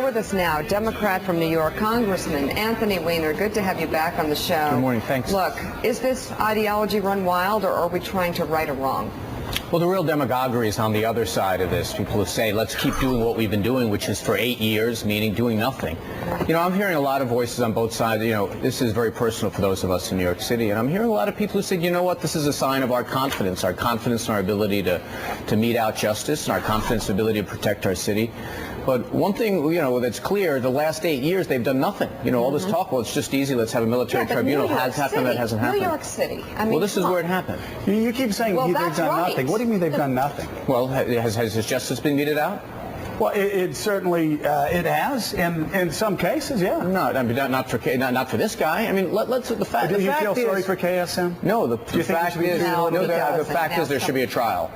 With us now, Democrat from New York, Congressman Anthony Weiner. Good to have you back on the show. Good morning, thanks. Look, is this ideology run wild, or are we trying to right a wrong? Well, the real demagoguery is on the other side of this. People who say, let's keep doing what we've been doing, which is for 8 years, meaning doing nothing. You know, I'm hearing a lot of voices on both sides. You know, this is very personal for those of us in New York City. And I'm hearing a lot of people who say, you know what, this is a sign of our confidence in our ability to mete out justice, and our confidence and ability to protect our city. But one thing, you know, that's clear, the last 8 years, they've done nothing. You know, all this talk, well, it's just easy, let's have a military tribunal. Has happened, that hasn't happened. New York City. I mean, well, this is where it happened. You keep saying they've done nothing. What do you mean they've done nothing? Well, has justice been meted out? Well, it certainly it has in some cases, yeah. No, I mean, not for this guy. I mean, let's the fact. Do the you fact feel is, sorry for KSM? No, the fact is, the fact is there should be a trial.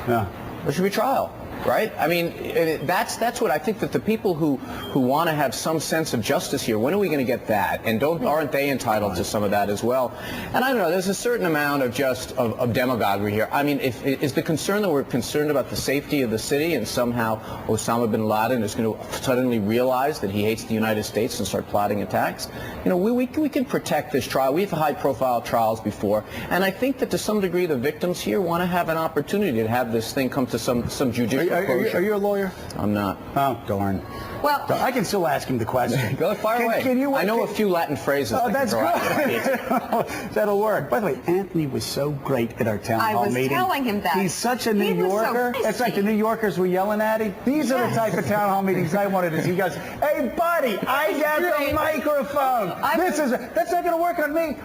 Yeah. There should be a trial. Right? I mean, that's what I think, that the people who want to have some sense of justice here, when are we going to get that? And aren't they entitled to some of that as well? And I don't know, there's a certain amount of demagoguery here. I mean, is the concern that we're concerned about the safety of the city and somehow Osama bin Laden is going to suddenly realize that he hates the United States and start plotting attacks? You know, we can protect this trial. We've high-profile trials before, and I think that to some degree the victims here want to have an opportunity to have this thing come to some judicial. Are you a lawyer? I'm not. Oh, darn. Well, I can still ask him the question. Go fire away. I know a few Latin phrases. Oh, that's good. That'll work. By the way, Anthony was so great at our town hall meeting. I was telling him that. He's such a New Yorker. It's like the New Yorkers were yelling at him. These are the type of town hall meetings I wanted to see. He goes, "Hey, buddy, I got the microphone. That's not going to work on me.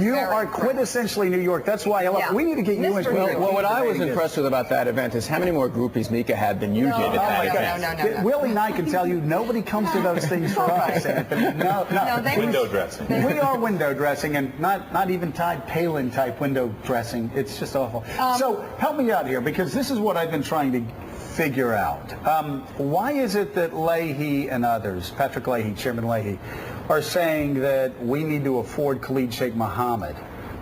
You are quintessentially New York. That's why I love it. We need to get you in. Well, what I was impressed with about that event is how many more groupies Mika had than you did at that event. No. Willie and I can tell you, nobody comes to those things for us, Anthony. No. Window dressing. We are window dressing, and not even Todd Palin type window dressing. It's just awful. So help me out here, because this is what I've been trying to figure out. Why is it that Leahy and others, Patrick Leahy, Chairman Leahy, are saying that we need to afford Khalid Sheikh Mohammed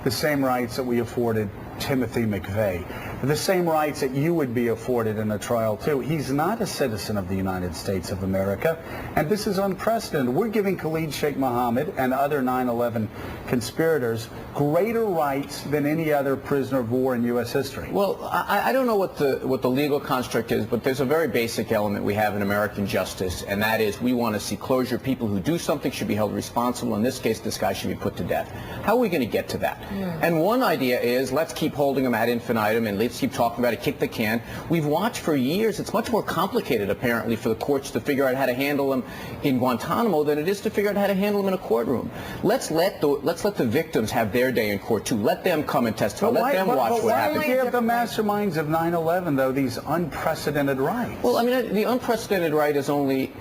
the same rights that we afforded Timothy McVeigh, the same rights that you would be afforded in a trial too? He's not a citizen of the United States of America, and this is unprecedented. We're giving Khalid Sheikh Mohammed and other 9/11 conspirators greater rights than any other prisoner of war in U.S. history. Well, I don't know what the legal construct is, but there's a very basic element we have in American justice, and that is we want to see closure. People who do something should be held responsible. In this case, this guy should be put to death. How are we going to get to that? And one idea is, let's keep holding them ad infinitum and let's keep talking about it, kick the can. We've watched for years. It's much more complicated, apparently, for the courts to figure out how to handle them in Guantanamo than it is to figure out how to handle them in a courtroom. Let's let the victims have their day in court too. Let them come and testify. Let them watch what happens. Why give the masterminds of 9/11 though these unprecedented rights? Well, I mean, the unprecedented right is only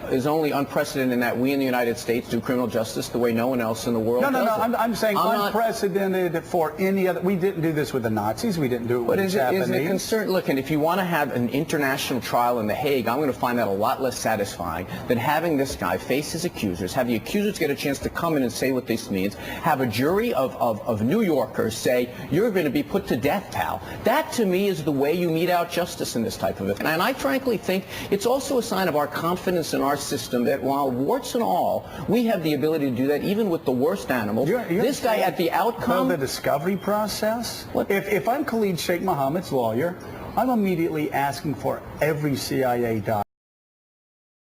unprecedented in that we in the United States do criminal justice the way no one else in the world does. No. I'm saying unprecedented for any other. We didn't do this with the Nazis. We didn't do it with the Japanese. Is it concerned? Look, and if you want to have an international trial in The Hague, I'm going to find that a lot less satisfying than having this guy face his accusers, have the accusers get a chance to come in and say what this means, have a jury of New Yorkers say, you're going to be put to death, pal. That, to me, is the way you mete out justice in this type of event. And I frankly think it's also a sign of our confidence in our system that while warts and all, we have the ability to do that even with the worst animals. This guy at the outcome... The discovery process? What? If I'm Khalid Sheikh Mohammed's lawyer, I'm immediately asking for every CIA document.